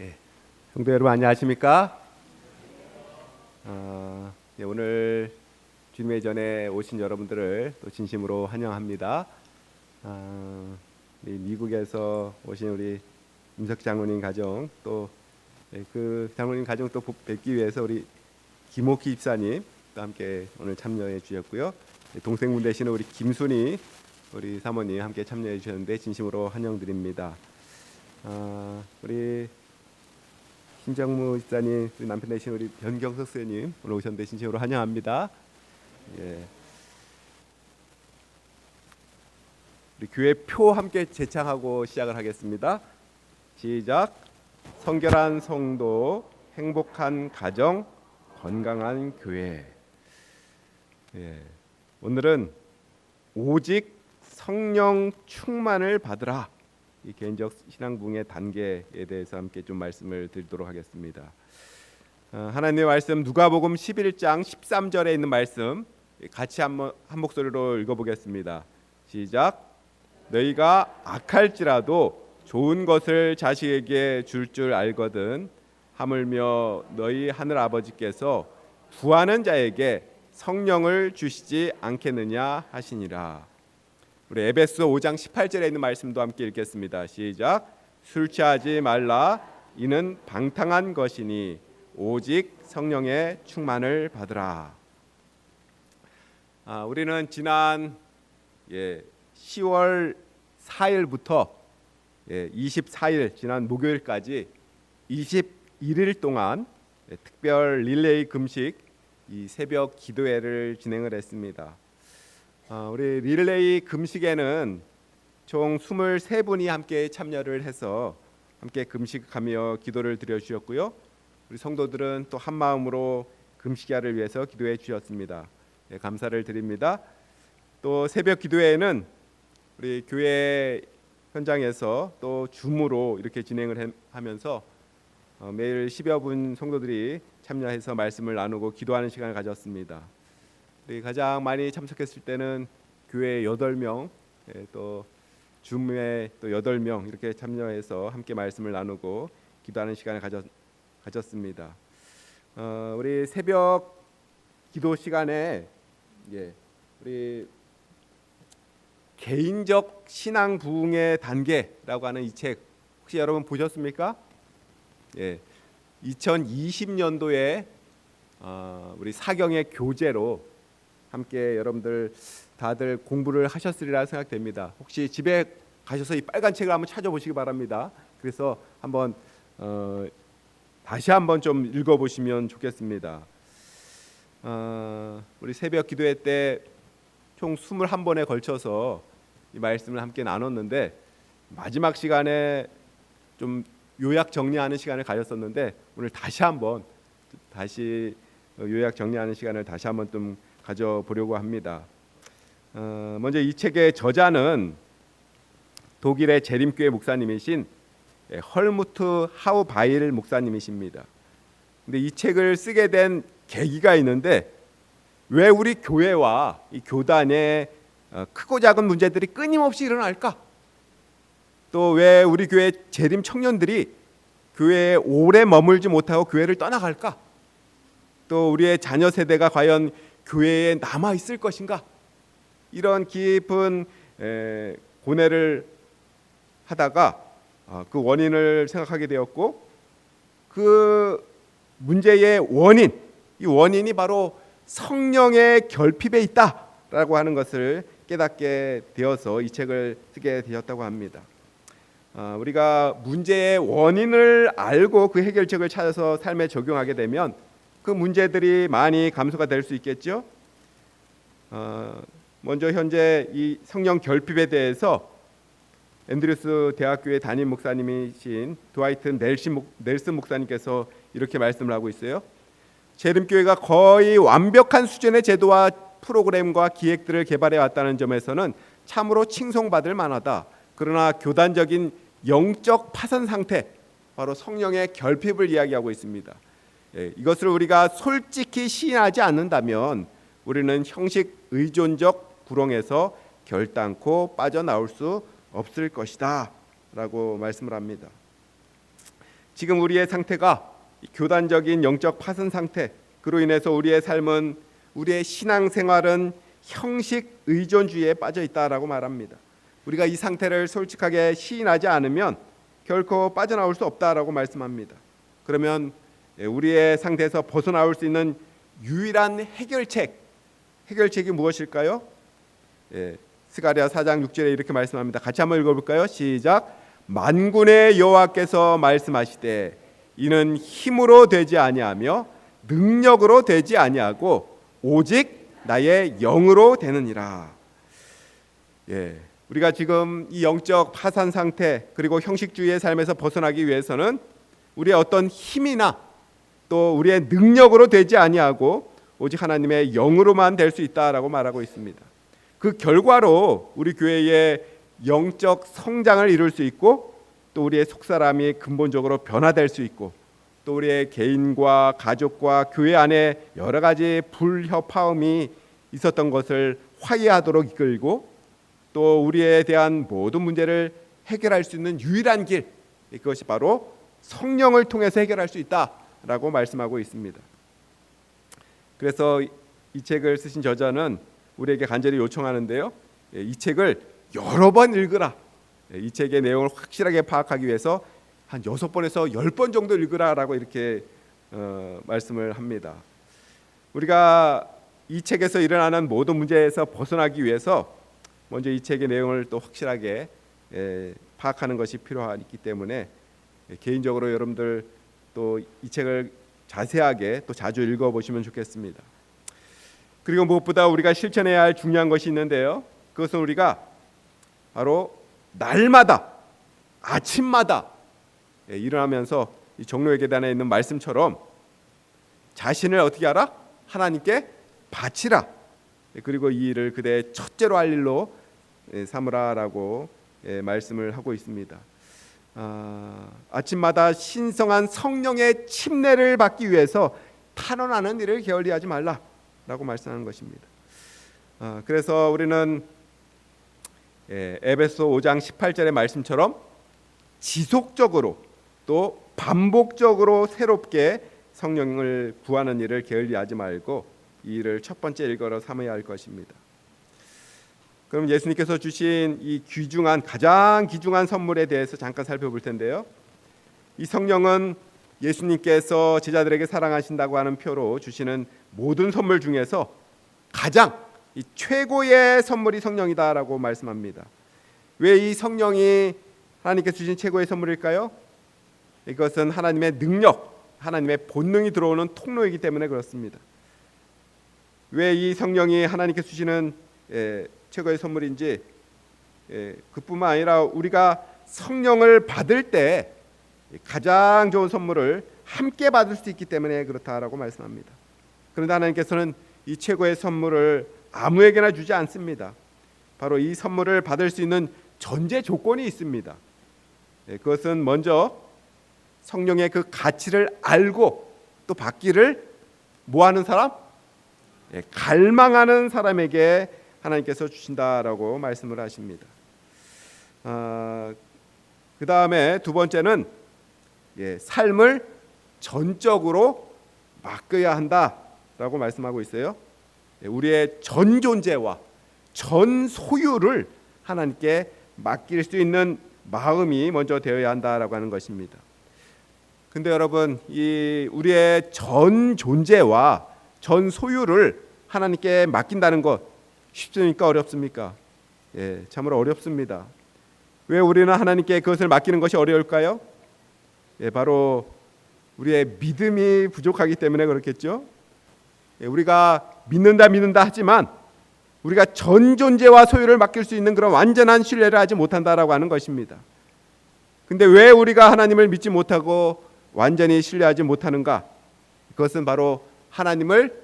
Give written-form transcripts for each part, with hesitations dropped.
예, 성도 여러분 안녕하십니까? 오늘 주님의 전에 오신 여러분들을 또 진심으로 환영합니다. 미국에서 오신 우리 임석 장로님 가정 또 그 장로님 가정 또 뵙기 위해서 우리 김옥희 집사님 또 함께 오늘 참여해 주셨고요. 동생분 되시는 우리 김순희 우리 사모님 함께 참여해 주셨는데 진심으로 환영드립니다. 우리 신정무 집사님, 우리 남편 되신 우리 변경석 선생님 오늘 오셨는데 진심으로 환영합니다. 예. 우리 교회 표 함께 제창하고 시작을 하겠습니다. 시작. 성결한 성도, 행복한 가정, 건강한 교회. 예. 오늘은 오직 성령 충만을 받으라. 이 개인적 신앙 부흥의 단계에 대해서 함께 좀 말씀을 드리도록 하겠습니다. 하나님의 말씀 누가복음 11장 13절에 있는 말씀 같이 한 목소리로 읽어보겠습니다. 시작. 너희가 악할지라도 좋은 것을 자식에게 줄 알거든 하물며 너희 하늘 아버지께서 구하는 자에게 성령을 주시지 않겠느냐 하시니라. 우리 에베소 5장 18절에 있는 말씀도 함께 읽겠습니다. 시작. 술 취하지 말라. 이는 방탕한 것이니 오직 성령의 충만을 받으라. 우리는 지난 10월 4일부터 24일 지난 목요일까지 21일 동안 특별 릴레이 금식 이 새벽 기도회를 진행을 했습니다. 우리 릴레이 금식에는 총 23분이 함께 참여를 해서 함께 금식하며 기도를 드려주셨고요. 우리 성도들은 또 한 마음으로 금식야를 위해서 기도해 주셨습니다. 감사를 드립니다. 또 새벽 기도회에는 우리 교회 현장에서 또 줌으로 이렇게 진행을 하면서 매일 10여 분 성도들이 참여해서 말씀을 나누고 기도하는 시간을 가졌습니다. 가장 많이 참석했을 때는 교회 8명, 또 줌에 또 8명 이렇게 참여해서 함께 말씀을 나누고 기도하는 시간을 가졌습니다. 우리 새벽 기도 시간에 우리 개인적 신앙 부흥의 단계라고 하는 이 책 혹시 여러분 보셨습니까? 2020년도에 우리 사경의 교재로 함께 여러분들 다들 공부를 하셨으리라 생각됩니다. 혹시 집에 가셔서 이 빨간 책을 한번 찾아보시기 바랍니다. 그래서 한번 다시 한번 좀 읽어보시면 좋겠습니다. 우리 새벽 기도회 때 총 21번에 걸쳐서 이 말씀을 함께 나눴는데 마지막 시간에 좀 요약 정리하는 시간을 가졌었는데 오늘 다시 요약 정리하는 시간을 다시 한번 좀 가져보려고 합니다. 먼저 이 책의 저자는 독일의 재림교회 목사님이신 헐무트 하우바일 목사님이십니다. 근데 이 책을 쓰게 된 계기가 있는데 왜 우리 교회와 이 교단에 크고 작은 문제들이 끊임없이 일어날까? 또 왜 우리 교회 재림 청년들이 교회에 오래 머물지 못하고 교회를 떠나갈까? 또 우리의 자녀 세대가 과연 교회에 남아 있을 것인가? 이런 깊은 고뇌를 하다가 그 원인을 생각하게 되었고 그 문제의 이 원인이 바로 성령의 결핍에 있다라고 하는 것을 깨닫게 되어서 이 책을 쓰게 되었다고 합니다. 우리가 문제의 원인을 알고 그 해결책을 찾아서 삶에 적용하게 되면 그 문제들이 많이 감소가 될 수 있겠죠. 먼저 현재 이 성령 결핍에 대해서 앤드류스 대학교의 담임 목사님이신 드와이트 넬슨 목사님께서 이렇게 말씀을 하고 있어요. 재림교회가 거의 완벽한 수준의 제도와 프로그램과 기획들을 개발해 왔다는 점에서는 참으로 칭송받을 만하다. 그러나 교단적인 영적 파산 상태, 바로 성령의 결핍을 이야기하고 있습니다. 이것을 우리가 솔직히 시인하지 않는다면 우리는 형식 의존적 구렁에서 결단코 빠져나올 수 없을 것이다 라고 말씀을 합니다. 지금 우리의 상태가 교단적인 영적 파선 상태, 그로 인해서 우리의 삶은, 우리의 신앙생활은 형식 의존주의에 빠져 있다라고 말합니다. 우리가 이 상태를 솔직하게 시인하지 않으면 결코 빠져나올 수 없다라고 말씀합니다. 그러면 우리의 상태에서 벗어나올 수 있는 유일한 해결책이 무엇일까요? 스가랴 4장 6절에 이렇게 말씀합니다. 같이 한번 읽어볼까요? 시작. 만군의 여호와께서 말씀하시되 이는 힘으로 되지 아니하며 능력으로 되지 아니하고 오직 나의 영으로 되느니라. 우리가 지금 이 영적 파산 상태 그리고 형식주의의 삶에서 벗어나기 위해서는 우리의 어떤 힘이나 또 우리의 능력으로 되지 아니하고 오직 하나님의 영으로만 될 수 있다라고 말하고 있습니다. 그 결과로 우리 교회의 영적 성장을 이룰 수 있고 또 우리의 속사람이 근본적으로 변화될 수 있고 또 우리의 개인과 가족과 교회 안에 여러 가지 불협화음이 있었던 것을 화해하도록 이끌고 또 우리에 대한 모든 문제를 해결할 수 있는 유일한 길, 그것이 바로 성령을 통해서 해결할 수 있다라고 말씀하고 있습니다. 그래서 이 책을 쓰신 저자는 우리에게 간절히 요청하는데요, 이 책을 여러 번 읽으라. 이 책의 내용을 확실하게 파악하기 위해서 한 6번에서 10번 정도 읽으라라고 이렇게 말씀을 합니다. 우리가 이 책에서 일어나는 모든 문제에서 벗어나기 위해서 먼저 이 책의 내용을 또 확실하게 파악하는 것이 필요하기 때문에 개인적으로 여러분들 또 이 책을 자세하게 또 자주 읽어보시면 좋겠습니다. 그리고 무엇보다 우리가 실천해야 할 중요한 것이 있는데요, 그것은 우리가 바로 날마다 아침마다 일어나면서 이 종로의 계단에 있는 말씀처럼 자신을 어떻게 하라? 하나님께 바치라. 그리고 이 일을 그대의 첫째로 할 일로 삼으라라고 말씀을 하고 있습니다. 아침마다 신성한 성령의 침례를 받기 위해서 탄원하는 일을 게을리하지 말라라고 말씀하는 것입니다. 그래서 우리는 에베소 5장 18절의 말씀처럼 지속적으로 또 반복적으로 새롭게 성령을 구하는 일을 게을리하지 말고 이 일을 첫 번째 일거로 삼아야 할 것입니다. 그럼 예수님께서 주신 이 가장 귀중한 선물에 대해서 잠깐 살펴볼 텐데요, 이 성령은 예수님께서 제자들에게 사랑하신다고 하는 표로 주시는 모든 선물 중에서 가장 이 최고의 선물이 성령이다라고 말씀합니다. 왜 이 성령이 하나님께서 주신 최고의 선물일까요? 이것은 하나님의 능력, 하나님의 본능이 들어오는 통로이기 때문에 그렇습니다. 왜 이 성령이 하나님께서 주시는 최고의 선물인지, 그뿐만 아니라 우리가 성령을 받을 때 가장 좋은 선물을 함께 받을 수 있기 때문에 그렇다라고 말씀합니다. 그런데 하나님께서는 이 최고의 선물을 아무에게나 주지 않습니다. 바로 이 선물을 받을 수 있는 전제 조건이 있습니다. 그것은 먼저 성령의 그 가치를 알고 또 받기를 뭐하는 사람? 갈망하는 사람에게 하나님께서 주신다라고 말씀을 하십니다. 그 다음에 두 번째는 삶을 전적으로 맡겨야 한다라고 말씀하고 있어요. 우리의 전 존재와 전 소유를 하나님께 맡길 수 있는 마음이 먼저 되어야 한다라고 하는 것입니다. 근데 여러분, 이 우리의 전 존재와 전 소유를 하나님께 맡긴다는 것 쉽습니까? 어렵습니까? 참으로 어렵습니다. 왜 우리는 하나님께 그것을 맡기는 것이 어려울까요? 바로 우리의 믿음이 부족하기 때문에 그렇겠죠. 우리가 믿는다 하지만 우리가 전 존재와 소유를 맡길 수 있는 그런 완전한 신뢰를 하지 못한다라고 하는 것입니다. 근데 왜 우리가 하나님을 믿지 못하고 완전히 신뢰하지 못하는가? 그것은 바로 하나님을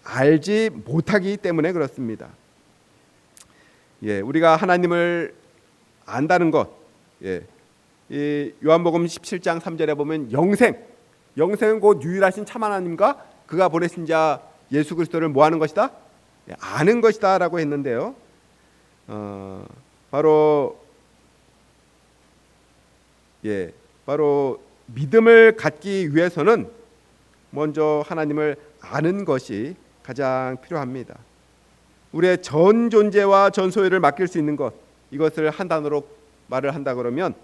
알지 못하기 때문에 그렇습니다. 우리가 하나님을 안다는 것, 이 요한복음 17장 3절에 보면 영생은 곧 유일하신 참 하나님과 그가 보내신 자 예수 그리스도를 뭐 하는 것이다? 아는 것이다 라고 했는데요, 바로 믿음을 갖기 위해서는 먼저 하나님을 아는 것이 가장 필요합니다. 우리의 전 존재와 전 소유를 맡길 수 있는 것, 이것을 한 단어로 말을 한다 그러면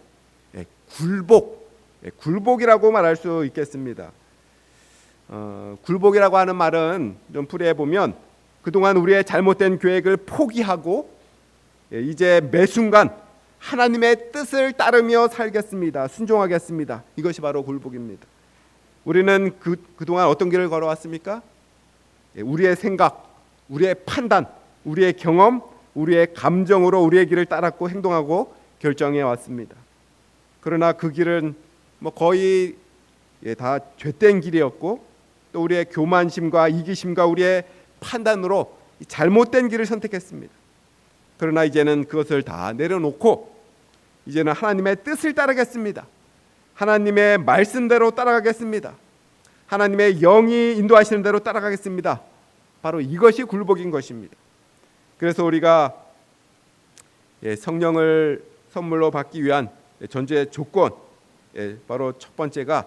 굴복이라고 말할 수 있겠습니다. 굴복이라고 하는 말은 좀 풀이해 보면 그동안 우리의 잘못된 계획을 포기하고 이제 매 순간 하나님의 뜻을 따르며 살겠습니다. 순종하겠습니다. 이것이 바로 굴복입니다. 우리는 그동안 어떤 길을 걸어왔습니까? 우리의 생각, 우리의 판단, 우리의 경험, 우리의 감정으로 우리의 길을 따랐고 행동하고 결정해 왔습니다. 그러나 그 길은 거의 다 죄된 길이었고, 또 우리의 교만심과 이기심과 우리의 판단으로 잘못된 길을 선택했습니다. 그러나 이제는 그것을 다 내려놓고 이제는 하나님의 뜻을 따르겠습니다. 하나님의 말씀대로 따라가겠습니다. 하나님의 영이 인도하시는 대로 따라가겠습니다. 바로 이것이 굴복인 것입니다. 그래서 우리가 성령을 선물로 받기 위한 전제 조건, 바로 첫 번째가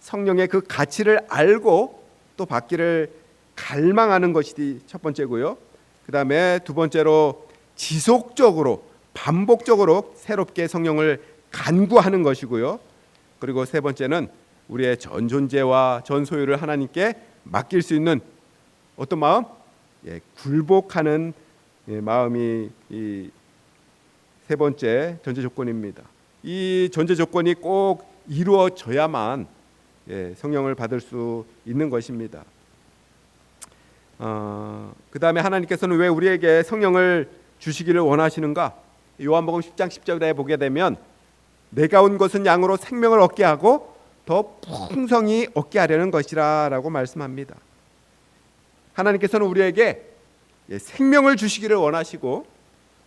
성령의 그 가치를 알고 또 받기를 갈망하는 것이 첫 번째고요. 그 다음에 두 번째로 지속적으로 반복적으로 새롭게 성령을 간구하는 것이고요. 그리고 세 번째는 우리의 전 존재와 전 소유를 하나님께 맡길 수 있는 어떤 마음? 굴복하는 마음이 이 세 번째 전제 조건입니다. 이 전제 조건이 꼭 이루어져야만 성령을 받을 수 있는 것입니다. 그 다음에 하나님께서는 왜 우리에게 성령을 주시기를 원하시는가? 요한복음 10장 10절에 보게 되면 내가 온 것은 양으로 생명을 얻게 하고 더 풍성히 얻게 하려는 것이라 라고 말씀합니다. 하나님께서는 우리에게 생명을 주시기를 원하시고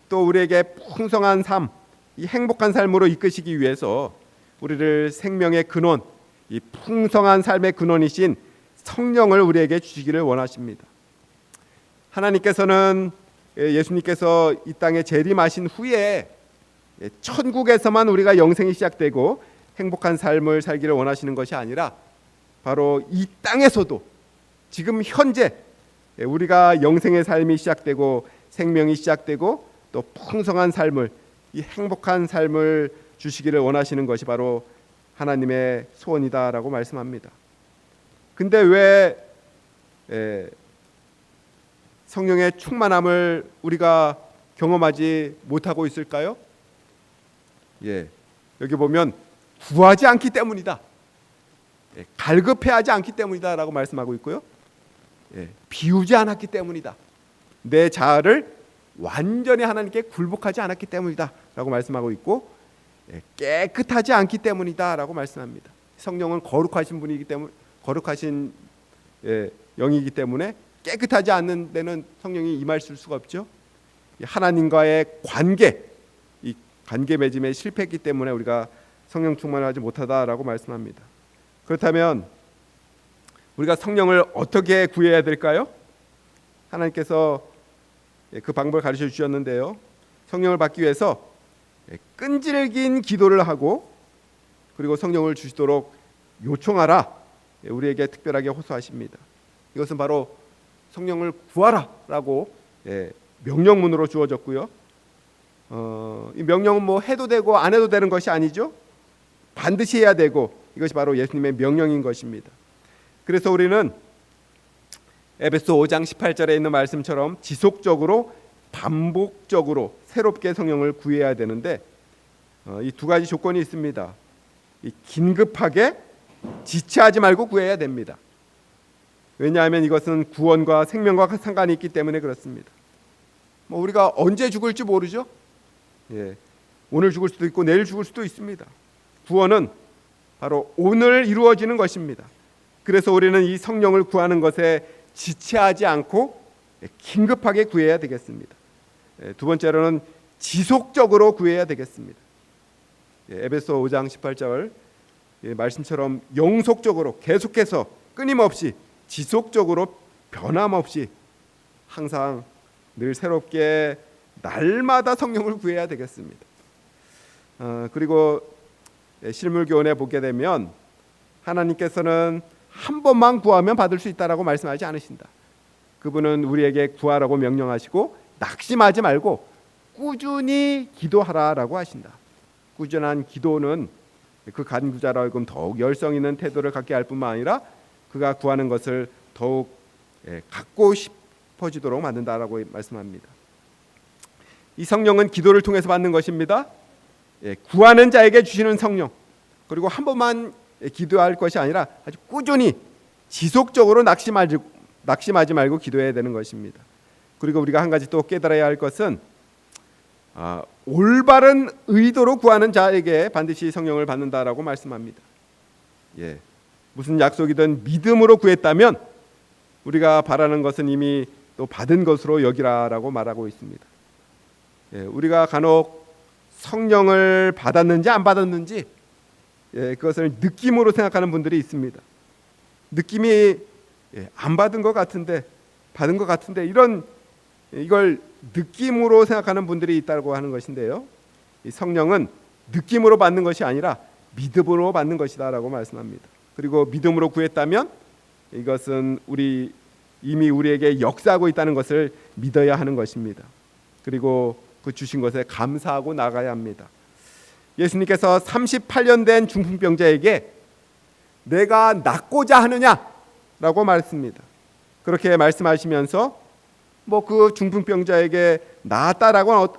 또 우리에게 풍성한 삶, 이 행복한 삶으로 이끄시기 위해서 우리를 생명의 근원, 이 풍성한 삶의 근원이신 성령을 우리에게 주시기를 원하십니다. 하나님께서는 예수님께서 이 땅에 재림하신 후에 천국에서만 우리가 영생이 시작되고 행복한 삶을 살기를 원하시는 것이 아니라 바로 이 땅에서도 지금 현재 우리가 영생의 삶이 시작되고 생명이 시작되고 또 풍성한 삶을, 이 행복한 삶을 주시기를 원하시는 것이 바로 하나님의 소원이다라고 말씀합니다. 근데 왜 성령의 충만함을 우리가 경험하지 못하고 있을까요? 여기 보면 구하지 않기 때문이다. 갈급해하지 않기 때문이다라고 말씀하고 있고요. 비우지 않았기 때문이다. 내 자아를 완전히 하나님께 굴복하지 않았기 때문이다라고 말씀하고 있고, 깨끗하지 않기 때문이다라고 말씀합니다. 성령은 거룩하신 분이기 때문에, 거룩하신 영이기 때문에 깨끗하지 않는 데는 성령이 임할 수가 없죠. 하나님과의 관계, 이 관계 맺음에 실패했기 때문에 우리가 성령 충만을 하지 못하다라고 말씀합니다. 그렇다면 우리가 성령을 어떻게 구해야 될까요? 하나님께서 그 방법을 가르쳐 주셨는데요. 성령을 받기 위해서 끈질긴 기도를 하고 그리고 성령을 주시도록 요청하라, 우리에게 특별하게 호소하십니다. 이것은 바로 성령을 구하라라고 명령문으로 주어졌고요. 이 명령은 해도 되고 안 해도 되는 것이 아니죠. 반드시 해야 되고 이것이 바로 예수님의 명령인 것입니다. 그래서 우리는 에베소 5장 18절에 있는 말씀처럼 지속적으로 반복적으로 새롭게 성령을 구해야 되는데 이 두 가지 조건이 있습니다. 긴급하게 지체하지 말고 구해야 됩니다. 왜냐하면 이것은 구원과 생명과 상관이 있기 때문에 그렇습니다. 우리가 언제 죽을지 모르죠. 오늘 죽을 수도 있고 내일 죽을 수도 있습니다. 구원은 바로 오늘 이루어지는 것입니다. 그래서 우리는 이 성령을 구하는 것에 지체하지 않고 긴급하게 구해야 되겠습니다. 두 번째로는 지속적으로 구해야 되겠습니다. 에베소 5장 18절 말씀처럼 영속적으로 계속해서 끊임없이 지속적으로 변함없이 항상 늘 새롭게 날마다 성령을 구해야 되겠습니다. 그리고 실물교훈에 보게 되면 하나님께서는 한 번만 구하면 받을 수 있다라고 말씀하지 않으신다. 그분은 우리에게 구하라고 명령하시고 낙심하지 말고 꾸준히 기도하라라고 하신다. 꾸준한 기도는 그 간구자라 하여금 더욱 열성 있는 태도를 갖게 할 뿐만 아니라 그가 구하는 것을 더욱 갖고 싶어지도록 만든다라고 말씀합니다. 이 성령은 기도를 통해서 받는 것입니다. 구하는 자에게 주시는 성령, 그리고 한 번만 기도할 것이 아니라 아주 꾸준히 지속적으로 낙심하지 말고 기도해야 되는 것입니다. 그리고 우리가 한 가지 또 깨달아야 할 것은 올바른 의도로 구하는 자에게 반드시 성령을 받는다라고 말씀합니다. 무슨 약속이든 믿음으로 구했다면 우리가 바라는 것은 이미 또 받은 것으로 여기라라고 말하고 있습니다. 우리가 간혹 성령을 받았는지 안 받았는지 그것을 느낌으로 생각하는 분들이 있습니다. 느낌이 안 받은 것 같은데 받은 것 같은데 이걸 느낌으로 생각하는 분들이 있다고 하는 것인데요. 이 성령은 느낌으로 받는 것이 아니라 믿음으로 받는 것이다라고 말씀합니다. 그리고 믿음으로 구했다면 이것은 이미 우리에게 역사하고 있다는 것을 믿어야 하는 것입니다. 그리고 그 주신 것에 감사하고 나가야 합니다. 예수님께서 38년 된 중풍병자에게 내가 낫고자 하느냐라고 말했습니다. 그렇게 말씀하시면서 그 중풍병자에게 나았다라고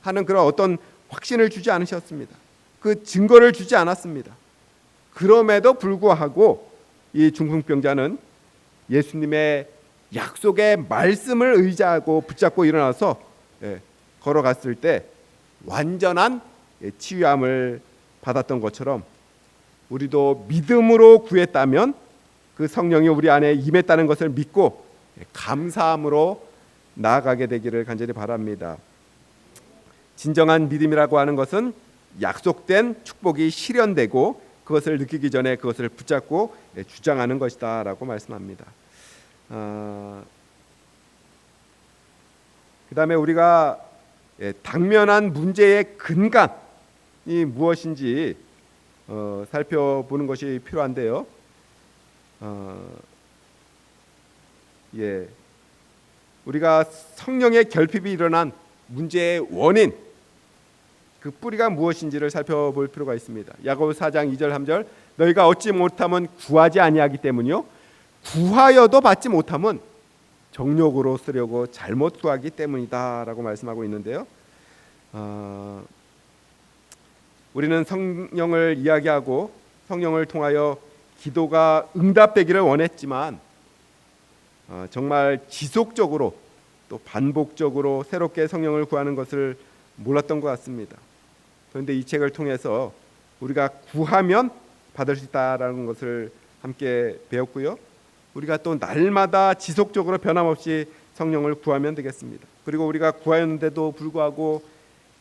하는 그런 어떤 확신을 주지 않으셨습니다. 그 증거를 주지 않았습니다. 그럼에도 불구하고 이 중풍병자는 예수님의 약속의 말씀을 의지하고 붙잡고 일어나서 걸어갔을 때 완전한 치유함을 받았던 것처럼 우리도 믿음으로 구했다면 그 성령이 우리 안에 임했다는 것을 믿고 감사함으로 나아가게 되기를 간절히 바랍니다. 진정한 믿음이라고 하는 것은 약속된 축복이 실현되고 그것을 느끼기 전에 그것을 붙잡고 주장하는 것이다 라고 말씀합니다. 그 다음에 우리가 당면한 문제의 근간이 무엇인지 살펴보는 것이 필요한데요. 우리가 성령의 결핍이 일어난 문제의 원인, 그 뿌리가 무엇인지를 살펴볼 필요가 있습니다. 야고보 4장 2절 3절 너희가 얻지 못하면 구하지 아니하기 때문이요 구하여도 받지 못하면 정욕으로 쓰려고 잘못 구하기 때문이다라고 말씀하고 있는데요. 우리는 성령을 이야기하고 성령을 통하여 기도가 응답되기를 원했지만 정말 지속적으로 또 반복적으로 새롭게 성령을 구하는 것을 몰랐던 것 같습니다. 그런데 이 책을 통해서 우리가 구하면 받을 수 있다라는 것을 함께 배웠고요. 우리가 또 날마다 지속적으로 변함없이 성령을 구하면 되겠습니다. 그리고 우리가 구하였는데도 불구하고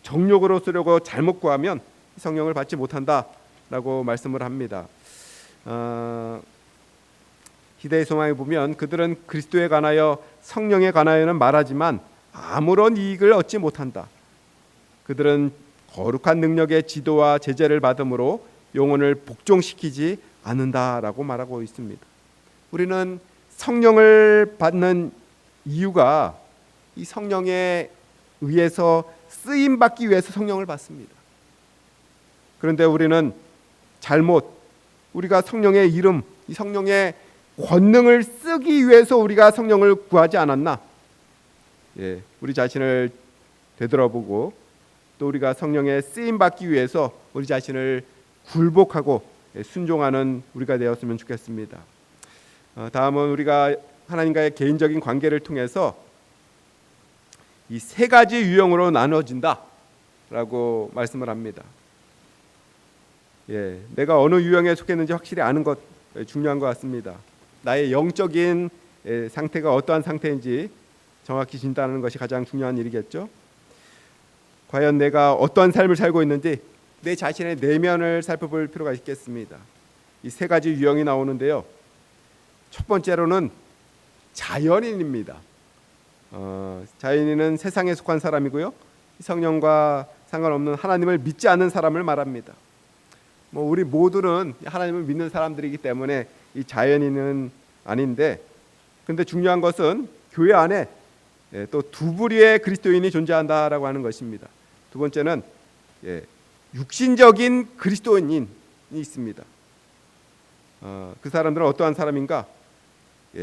정욕으로 쓰려고 잘못 구하면 성령을 받지 못한다라고 말씀을 합니다. 희대의 소망에 보면 그들은 그리스도에 관하여 성령에 관하여는 말하지만 아무런 이익을 얻지 못한다. 그들은 거룩한 능력의 지도와 제재를 받음으로 영혼을 복종시키지 않는다라고 말하고 있습니다. 우리는 성령을 받는 이유가 이 성령에 의해서 쓰임 받기 위해서 성령을 받습니다. 그런데 우리는 우리가 성령의 이름, 이 성령의 권능을 쓰기 위해서 우리가 성령을 구하지 않았나? 우리 자신을 되돌아보고 또 우리가 성령의 쓰임 받기 위해서 우리 자신을 굴복하고 순종하는 우리가 되었으면 좋겠습니다. 다음은 우리가 하나님과의 개인적인 관계를 통해서 이 세 가지 유형으로 나눠진다라고 말씀을 합니다. 내가 어느 유형에 속했는지 확실히 아는 것 중요한 것 같습니다. 나의 영적인 상태가 어떠한 상태인지 정확히 진단하는 것이 가장 중요한 일이겠죠. 과연 내가 어떠한 삶을 살고 있는지 내 자신의 내면을 살펴볼 필요가 있겠습니다. 이 세 가지 유형이 나오는데요. 첫 번째로는 자연인입니다. 자연인은 세상에 속한 사람이고요. 성령과 상관없는 하나님을 믿지 않는 사람을 말합니다. 뭐 우리 모두는 하나님을 믿는 사람들이기 때문에 이 자연인은 아닌데, 근데 중요한 것은 교회 안에 또 두 부류의 그리스도인이 존재한다라고 하는 것입니다. 두 번째는 육신적인 그리스도인이 있습니다. 그 사람들은 어떠한 사람인가?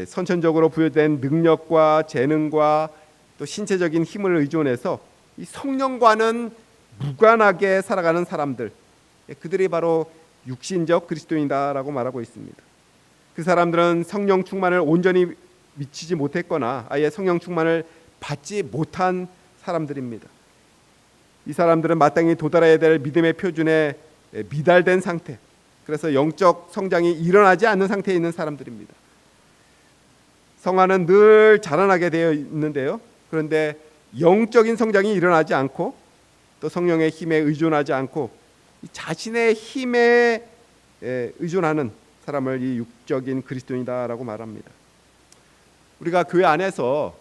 선천적으로 부여된 능력과 재능과 또 신체적인 힘을 의존해서 이 성령과는 무관하게 살아가는 사람들, 그들이 바로 육신적 그리스도인이다라고 말하고 있습니다. 그 사람들은 성령 충만을 온전히 미치지 못했거나 아예 성령 충만을 받지 못한 사람들입니다. 이 사람들은 마땅히 도달해야 될 믿음의 표준에 미달된 상태, 그래서 영적 성장이 일어나지 않는 상태에 있는 사람들입니다. 성화는 늘 자라나게 되어 있는데요, 그런데 영적인 성장이 일어나지 않고 또 성령의 힘에 의존하지 않고 자신의 힘에 의존하는 사람을 이 육적인 그리스도인이다라고 말합니다. 우리가 교회 안에서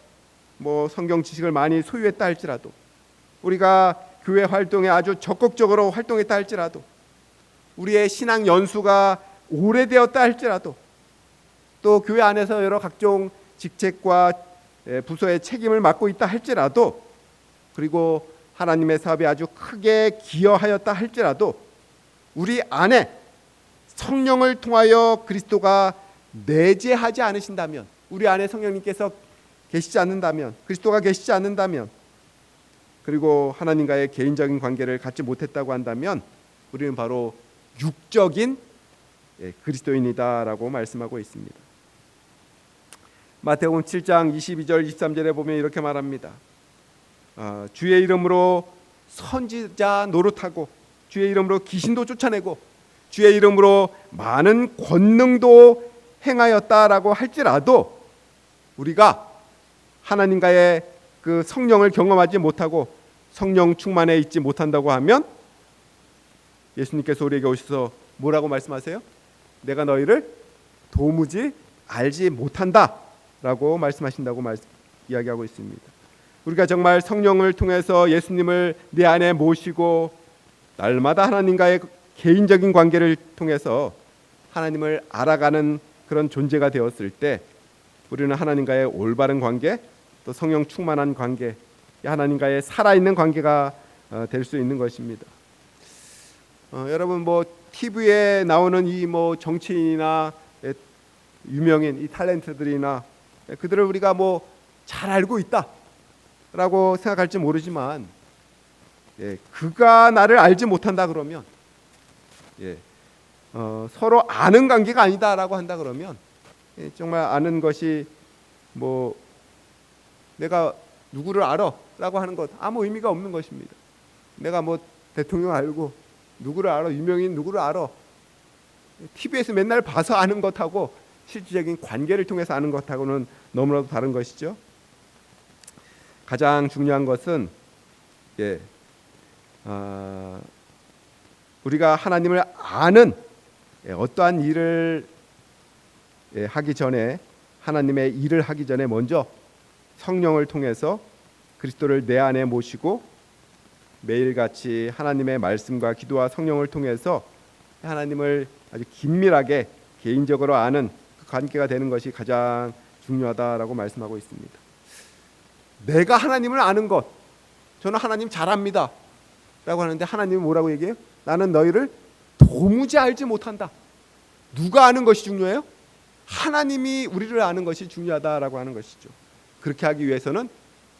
뭐 성경 지식을 많이 소유했다 할지라도, 우리가 교회 활동에 아주 적극적으로 활동했다 할지라도, 우리의 신앙 연수가 오래되었다 할지라도, 또 교회 안에서 여러 각종 직책과 부서의 책임을 맡고 있다 할지라도, 그리고 하나님의 사업에 아주 크게 기여하였다 할지라도, 우리 안에 성령을 통하여 그리스도가 내재하지 않으신다면, 우리 안에 성령님께서 계시지 않는다면, 그리스도가 계시지 않는다면, 그리고 하나님과의 개인적인 관계를 갖지 못했다고 한다면 우리는 바로 육적인 그리스도인이다라고 말씀하고 있습니다. 마태복음 7장 22절 23절에 보면 이렇게 말합니다. 주의 이름으로 선지자 노릇하고 주의 이름으로 귀신도 쫓아내고 주의 이름으로 많은 권능도 행하였다라고 할지라도 우리가 하나님과의 그 성령을 경험하지 못하고 성령 충만에 있지 못한다고 하면 예수님께서 우리에게 오셔서 뭐라고 말씀하세요? 내가 너희를 도무지 알지 못한다라고 말씀하신다고 이야기하고 있습니다. 우리가 정말 성령을 통해서 예수님을 내 안에 모시고 날마다 하나님과의 개인적인 관계를 통해서 하나님을 알아가는 그런 존재가 되었을 때 우리는 하나님과의 올바른 관계, 또 성령 충만한 관계, 하나님과의 살아있는 관계가 될 수 있는 것입니다. 여러분 뭐 TV에 나오는 이 뭐 정치인이나 유명인 이 탤런트들이나 그들을 우리가 뭐 잘 알고 있다라고 생각할지 모르지만 그가 나를 알지 못한다 그러면 서로 아는 관계가 아니다라고 한다 그러면 정말 아는 것이 뭐 내가 누구를 알아라고 하는 것 아무 의미가 없는 것입니다. 내가 뭐 대통령 알고 누구를 알아, 유명인 누구를 알아, TV에서 맨날 봐서 아는 것하고 실질적인 관계를 통해서 아는 것하고는 너무나도 다른 것이죠. 가장 중요한 것은 우리가 하나님을 아는 어떠한 일을 하기 전에, 하나님의 일을 하기 전에 먼저 성령을 통해서 그리스도를 내 안에 모시고 매일같이 하나님의 말씀과 기도와 성령을 통해서 하나님을 아주 긴밀하게 개인적으로 아는 그 관계가 되는 것이 가장 중요하다라고 말씀하고 있습니다. 내가 하나님을 아는 것, 저는 하나님 잘 압니다 라고 하는데 하나님은 뭐라고 얘기해요? 나는 너희를 도무지 알지 못한다. 누가 아는 것이 중요해요? 하나님이 우리를 아는 것이 중요하다라고 하는 것이죠. 그렇게 하기 위해서는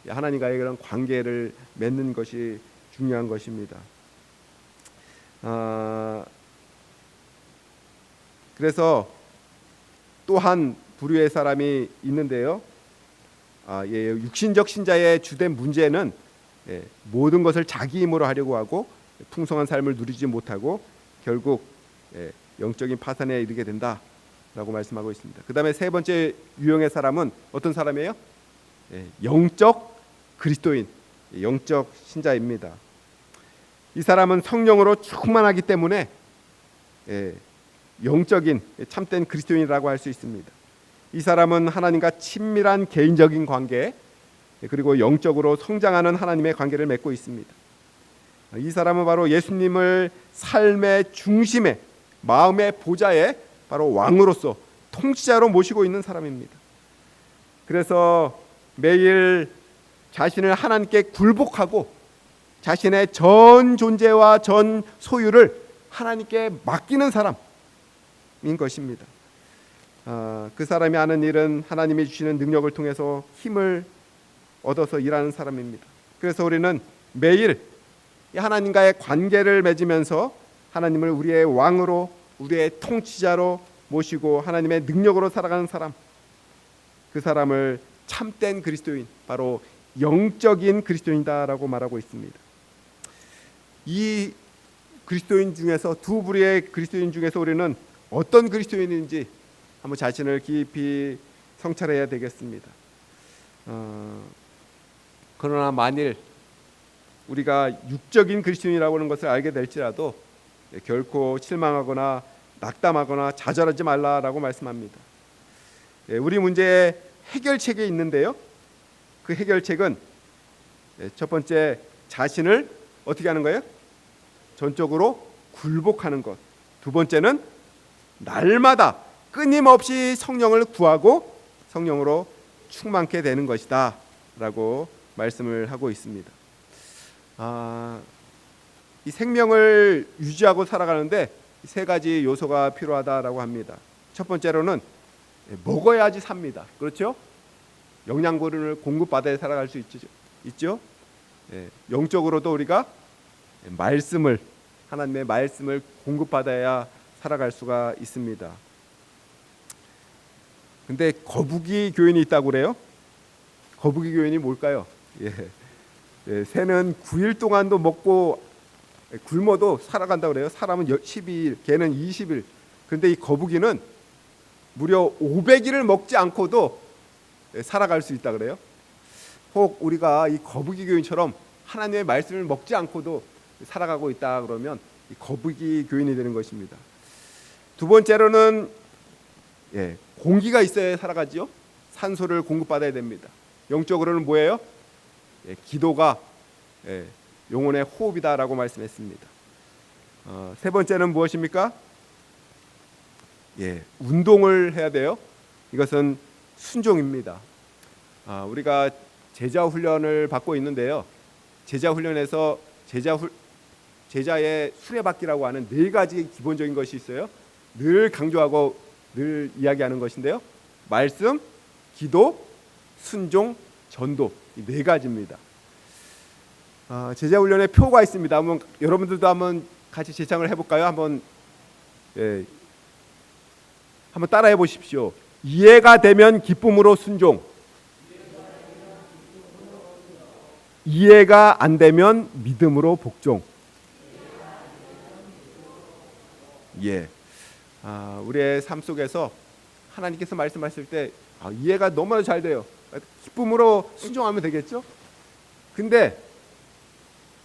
하나님과의 그런 관계를 맺는 것이 중요한 것입니다. 그래서 또 한 부류의 사람이 있는데요. 육신적 신자의 주된 문제는 모든 것을 자기 힘으로 하려고 하고 풍성한 삶을 누리지 못하고 결국 영적인 파산에 이르게 된다라고 말씀하고 있습니다. 그 다음에 세 번째 유형의 사람은 어떤 사람이에요? 영적 그리스도인, 영적 신자입니다. 이 사람은 성령으로 충만하기 때문에 영적인 참된 그리스도인이라고 할 수 있습니다. 이 사람은 하나님과 친밀한 개인적인 관계, 그리고 영적으로 성장하는 하나님의 관계를 맺고 있습니다. 이 사람은 바로 예수님을 삶의 중심에, 마음의 보좌에 바로 왕으로서 통치자로 모시고 있는 사람입니다. 그래서 매일 자신을 하나님께 굴복하고 자신의 전 존재와 전 소유를 하나님께 맡기는 사람인 것입니다. 그 사람이 하는 일은 하나님이 주시는 능력을 통해서 힘을 얻어서 일하는 사람입니다. 그래서 우리는 매일 하나님과의 관계를 맺으면서 하나님을 우리의 왕으로, 우리의 통치자로 모시고 하나님의 능력으로 살아가는 사람, 그 사람을 참된 그리스도인, 바로 영적인 그리스도인이다라고 말하고 있습니다. 이 그리스도인 중에서, 두 부류의 그리스도인 중에서 우리는 어떤 그리스도인인지 한번 자신을 깊이 성찰해야 되겠습니다. 그러나 만일 우리가 육적인 그리스도인이라고 하는 것을 알게 될지라도 결코 실망하거나 낙담하거나 좌절하지 말라라고 말씀합니다. 우리 문제의 해결책이 있는데요, 그 해결책은 첫 번째, 자신을 어떻게 하는 거예요? 전적으로 굴복하는 것. 두 번째는 날마다 끊임없이 성령을 구하고 성령으로 충만케 되는 것이다 라고 말씀을 하고 있습니다. 이 생명을 유지하고 살아가는데 세 가지 요소가 필요하다라고 합니다. 첫 번째로는 먹어야지 삽니다. 그렇죠? 영양분을 공급받아야 살아갈 수 있죠? 영적으로도 우리가 하나님의 말씀을 공급받아야 살아갈 수가 있습니다. 근데 거북이 교인이 있다고 그래요? 거북이 교인이 뭘까요? 새는 9일 동안도 먹고 굶어도 살아간다고 그래요. 사람은 12일, 개는 20일. 그런데 이 거북이는 무려 500일을 먹지 않고도 살아갈 수 있다 그래요. 혹 우리가 이 거북이 교인처럼 하나님의 말씀을 먹지 않고도 살아가고 있다 그러면 이 거북이 교인이 되는 것입니다. 두 번째로는 공기가 있어야 살아가지요. 산소를 공급받아야 됩니다. 영적으로는 뭐예요? 기도가 영혼의 호흡이다라고 말씀했습니다. 세 번째는 무엇입니까? 운동을 해야 돼요. 이것은 순종입니다. 우리가 제자 훈련을 받고 있는데요, 제자 훈련에서 제자의 수레바퀴라고 하는 네 가지 기본적인 것이 있어요. 늘 강조하고 늘 이야기하는 것인데요, 말씀, 기도, 순종, 전도, 이 네 가지입니다. 제자 훈련에 표가 있습니다. 한번 여러분들도 한번 같이 제창을 해볼까요? 한번 따라해 보십시오. 이해가 되면 기쁨으로 순종, 이해가 안 되면 믿음으로 복종. 우리의 삶 속에서 하나님께서 말씀하실 때 이해가 너무나 잘 돼요. 기쁨으로 순종하면 되겠죠? 근데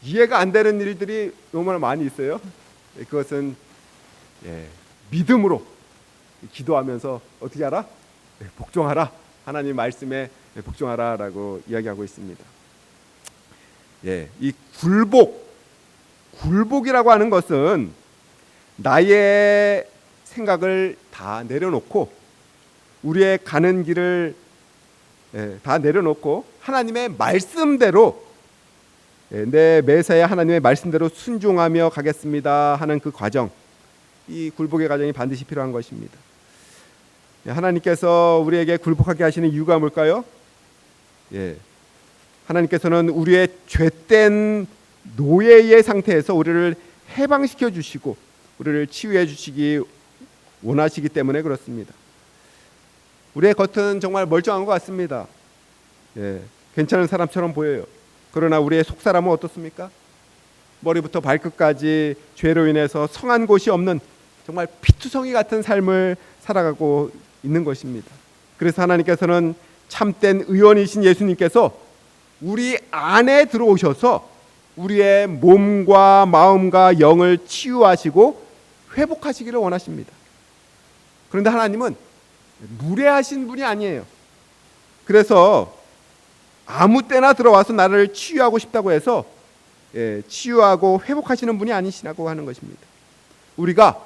이해가 안 되는 일들이 너무나 많이 있어요. 그것은 믿음으로 기도하면서 어떻게 하라? 복종하라. 하나님 말씀에 복종하라라고 이야기하고 있습니다. 이 굴복이라고 하는 것은 나의 생각을 다 내려놓고 우리의 가는 길을 다 내려놓고 하나님의 말씀대로 내 매사에 하나님의 말씀대로 순종하며 가겠습니다 하는 그 과정, 이 굴복의 과정이 반드시 필요한 것입니다. 하나님께서 우리에게 굴복하게 하시는 이유가 뭘까요? 하나님께서는 우리의 죄된 노예의 상태에서 우리를 해방시켜 주시고 우리를 치유해 주시기 원하시기 때문에 그렇습니다. 우리의 겉은 정말 멀쩡한 것 같습니다. 괜찮은 사람처럼 보여요. 그러나 우리의 속사람은 어떻습니까? 머리부터 발끝까지 죄로 인해서 성한 곳이 없는 정말 피투성이 같은 삶을 살아가고 있는 것입니다. 그래서 하나님께서는 참된 의원이신 예수님께서 우리 안에 들어오셔서 우리의 몸과 마음과 영을 치유하시고 회복하시기를 원하십니다. 그런데 하나님은 무례하신 분이 아니에요. 그래서 아무 때나 들어와서 나를 치유하고 싶다고 해서 치유하고 회복하시는 분이 아니시라고 하는 것입니다. 우리가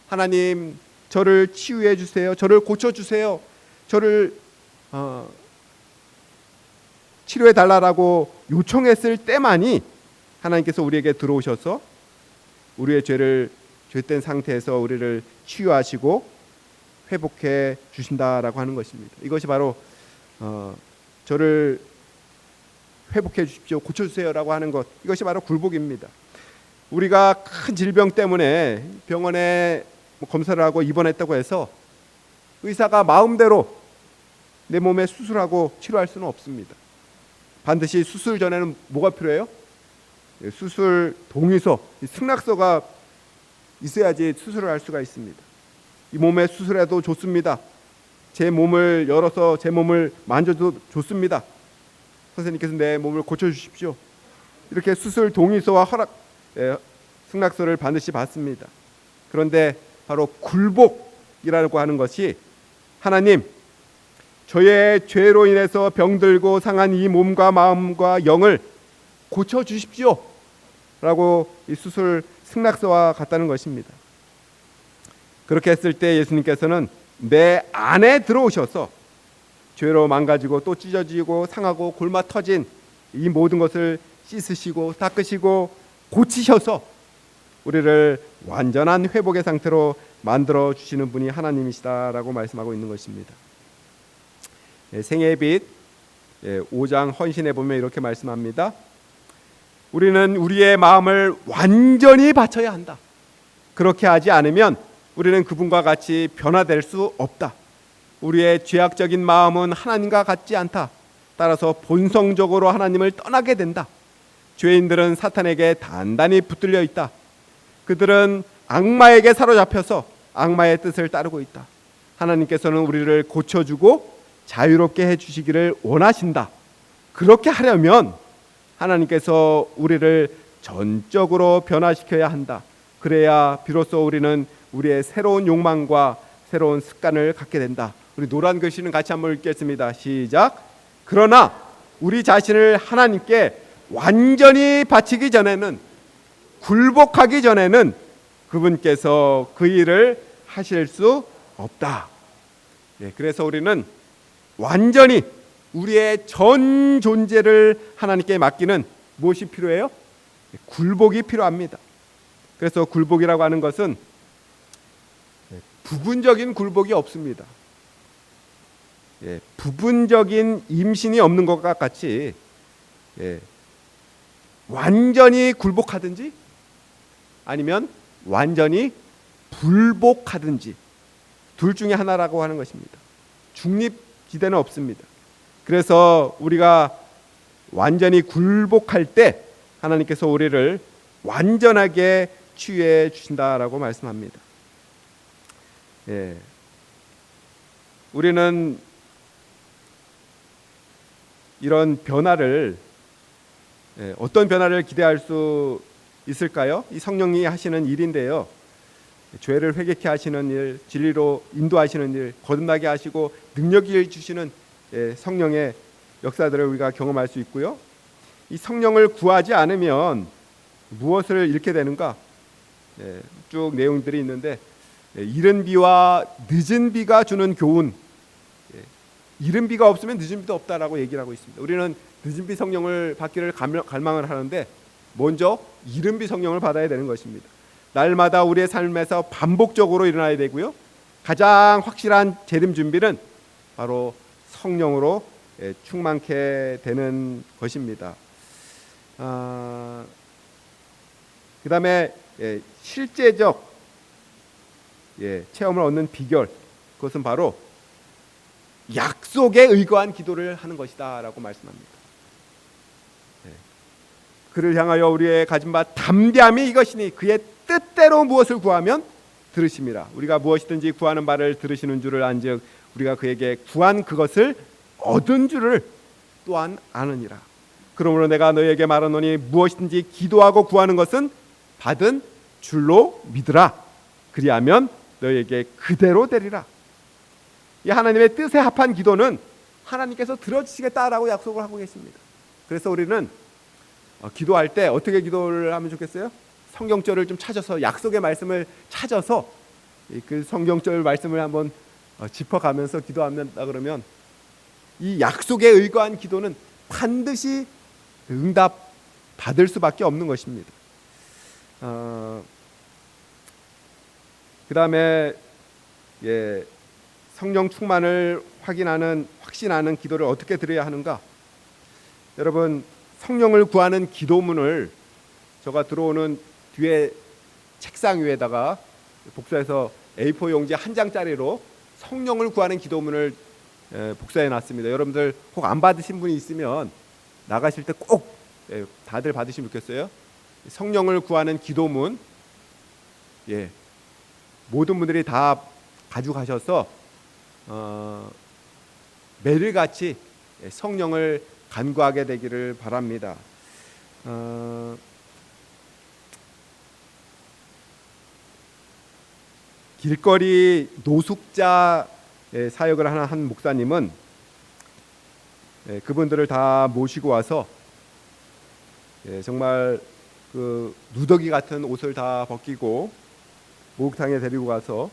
하나님 저를 치유해 주세요, 저를 고쳐 주세요, 저를 치료해 달라고 요청했을 때만이 하나님께서 우리에게 들어오셔서 우리의 죄된 상태에서 우리를 치유하시고 회복해 주신다라고 하는 것입니다. 이것이 바로 저를 회복해 주십시오, 고쳐주세요라고 하는 것, 이것이 바로 굴복입니다. 우리가 큰 질병 때문에 병원에 검사를 하고 입원했다고 해서 의사가 마음대로 내 몸에 수술하고 치료할 수는 없습니다. 반드시 수술 전에는 뭐가 필요해요? 수술 동의서, 승낙서가 있어야지 수술을 할 수가 있습니다. 이 몸에 수술해도 좋습니다, 제 몸을 열어서 제 몸을 만져도 좋습니다, 선생님께서 내 몸을 고쳐주십시오, 이렇게 수술 동의서와 승낙서를 반드시 받습니다. 그런데 바로 굴복이라고 하는 것이 하나님 저의 죄로 인해서 병들고 상한 이 몸과 마음과 영을 고쳐주십시오 라고 이 수술 승낙서와 같다는 것입니다. 그렇게 했을 때 예수님께서는 내 안에 들어오셔서 죄로 망가지고 또 찢어지고 상하고 골마 터진 이 모든 것을 씻으시고 닦으시고 고치셔서 우리를 완전한 회복의 상태로 만들어 주시는 분이 하나님이시다라고 말씀하고 있는 것입니다. 생애의 빛 5장 헌신에 보면 이렇게 말씀합니다. 우리는 우리의 마음을 완전히 바쳐야 한다. 그렇게 하지 않으면 우리는 그분과 같이 변화될 수 없다. 우리의 죄악적인 마음은 하나님과 같지 않다. 따라서 본성적으로 하나님을 떠나게 된다. 죄인들은 사탄에게 단단히 붙들려 있다. 그들은 악마에게 사로잡혀서 악마의 뜻을 따르고 있다. 하나님께서는 우리를 고쳐주고 자유롭게 해주시기를 원하신다. 그렇게 하려면 하나님께서 우리를 전적으로 변화시켜야 한다. 그래야 비로소 우리는 우리의 새로운 욕망과 새로운 습관을 갖게 된다. 우리 노란 글씨는 같이 한번 읽겠습니다. 시작. 그러나 우리 자신을 하나님께 완전히 바치기 전에는, 굴복하기 전에는 그분께서 그 일을 하실 수 없다. 그래서 우리는 완전히 우리의 전 존재를 하나님께 맡기는 무엇이 필요해요? 굴복이 필요합니다. 그래서 굴복이라고 하는 것은 부분적인 굴복이 없습니다. 부분적인 임신이 없는 것과 같이 완전히 굴복하든지 아니면 완전히 불복하든지 둘 중에 하나라고 하는 것입니다. 중립지대는 없습니다. 그래서 우리가 완전히 굴복할 때 하나님께서 우리를 완전하게 치유해 주신다라고 말씀합니다. 우리는 이런 변화를 어떤 변화를 기대할 수 있을까요? 이 성령이 하시는 일인데요. 죄를 회개케 하시는 일, 진리로 인도하시는 일, 거듭나게 하시고 능력을 주시는 성령의 역사들을 우리가 경험할 수 있고요. 이 성령을 구하지 않으면 무엇을 잃게 되는가? 쭉 내용들이 있는데 이른 비와 늦은 비가 주는 교훈, 이른 비가 없으면 늦은 비도 없다라고 얘기를 하고 있습니다. 우리는 늦은 비 성령을 받기를 갈망을 하는데 먼저 이른 비 성령을 받아야 되는 것입니다. 날마다 우리의 삶에서 반복적으로 일어나야 되고요. 가장 확실한 재림 준비는 바로 성령으로 충만케 되는 것입니다. 그 다음에 실제적 체험을 얻는 비결, 그것은 바로 약속에 의거한 기도를 하는 것이다 라고 말씀합니다. 그를 향하여 우리의 가진 바 담대함이 이것이니 그의 뜻대로 무엇을 구하면 들으심이라. 우리가 무엇이든지 구하는 바를 들으시는 줄을 안즉 우리가 그에게 구한 그것을 얻은 줄을 또한 아느니라. 그러므로 내가 너희에게 말하노니 무엇이든지 기도하고 구하는 것은 받은 줄로 믿으라. 그리하면 너희에게 그대로 되리라. 이 하나님의 뜻에 합한 기도는 하나님께서 들어주시겠다라고 약속을 하고 계십니다. 그래서 우리는 기도할 때 어떻게 기도를 하면 좋겠어요? 성경절을 좀 찾아서 약속의 말씀을 찾아서 그 성경절 말씀을 한번 짚어가면서 기도한다 그러면 이 약속에 의거한 기도는 반드시 응답 받을 수밖에 없는 것입니다. 그 다음에 성령 충만을 확신하는 기도를 어떻게 드려야 하는가? 여러분, 성령을 구하는 기도문을 제가 들어오는 뒤에 책상 위에다가 복사해서 A4 용지 한 장짜리로 성령을 구하는 기도문을 복사해 놨습니다. 여러분들 혹 안 받으신 분이 있으면 나가실 때 꼭 다들 받으시면 좋겠어요. 성령을 구하는 기도문, 모든 분들이 다 가져가셔서 매일같이 성령을 간구하게 되기를 바랍니다. 길거리 노숙자 사역을 하는 한 목사님은 그분들을 다 모시고 와서 정말 그 누더기 같은 옷을 다 벗기고 목욕탕에 데리고 가서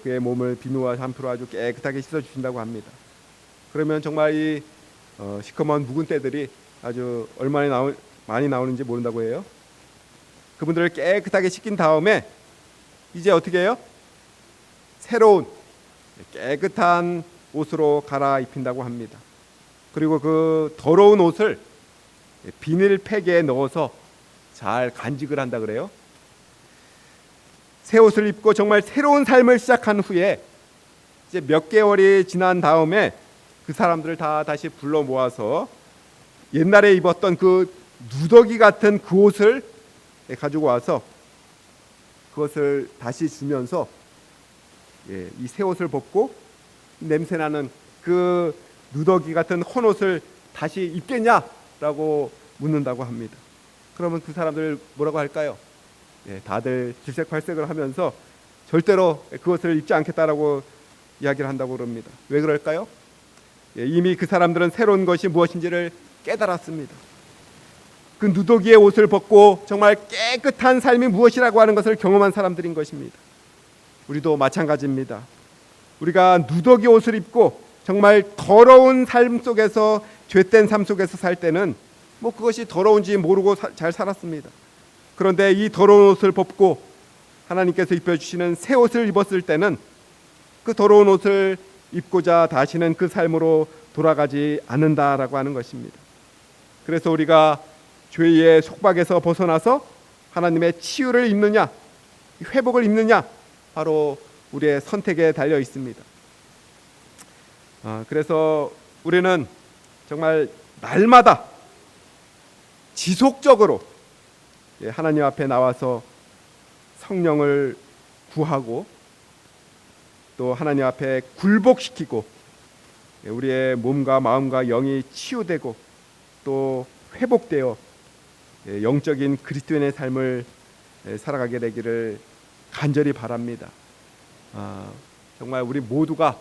그의 몸을 비누와 샴푸로 아주 깨끗하게 씻어 주신다고 합니다. 그러면 정말 이 시커먼 묵은 때들이 아주 얼마나 많이 나오는지 모른다고 해요. 그분들을 깨끗하게 씻긴 다음에 이제 어떻게 해요? 새로운 깨끗한 옷으로 갈아입힌다고 합니다. 그리고 그 더러운 옷을 비닐팩에 넣어서 잘 간직을 한다 그래요. 새 옷을 입고 정말 새로운 삶을 시작한 후에 이제 몇 개월이 지난 다음에 그 사람들을 다 다시 불러 모아서 옛날에 입었던 그 누더기 같은 그 옷을 가지고 와서 그것을 다시 주면서 이 새 옷을 벗고 냄새나는 그 누더기 같은 헌 옷을 다시 입겠냐라고 묻는다고 합니다. 그러면 그 사람들 뭐라고 할까요? 다들 질색팔색을 하면서 절대로 그것을 입지 않겠다라고 이야기를 한다고 그럽니다. 왜 그럴까요? 이미 그 사람들은 새로운 것이 무엇인지를 깨달았습니다. 그 누더기의 옷을 벗고 정말 깨끗한 삶이 무엇이라고 하는 것을 경험한 사람들인 것입니다. 우리도 마찬가지입니다. 우리가 누더기 옷을 입고 정말 더러운 삶 속에서, 죄된 삶 속에서 살 때는 그것이 더러운지 모르고 잘 살았습니다. 그런데 이 더러운 옷을 벗고 하나님께서 입혀주시는 새 옷을 입었을 때는 그 더러운 옷을 입고자 다시는 그 삶으로 돌아가지 않는다라고 하는 것입니다. 그래서 우리가 죄의 속박에서 벗어나서 하나님의 치유를 입느냐, 회복을 입느냐, 바로 우리의 선택에 달려 있습니다. 그래서 우리는 정말 날마다 지속적으로 하나님 앞에 나와서 성령을 구하고 또 하나님 앞에 굴복시키고 우리의 몸과 마음과 영이 치유되고 또 회복되어 영적인 그리스도인의 삶을 살아가게 되기를 간절히 바랍니다. 정말 우리 모두가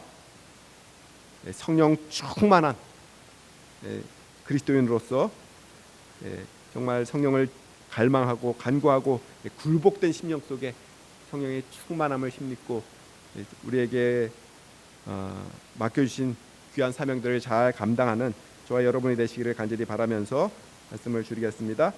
성령 충만한 그리스도인으로서 정말 성령을 갈망하고 간구하고 굴복된 심령 속에 성령의 충만함을 힘입고 우리에게 맡겨주신 귀한 사명들을 잘 감당하는 저와 여러분이 되시기를 간절히 바라면서 말씀을 줄이겠습니다.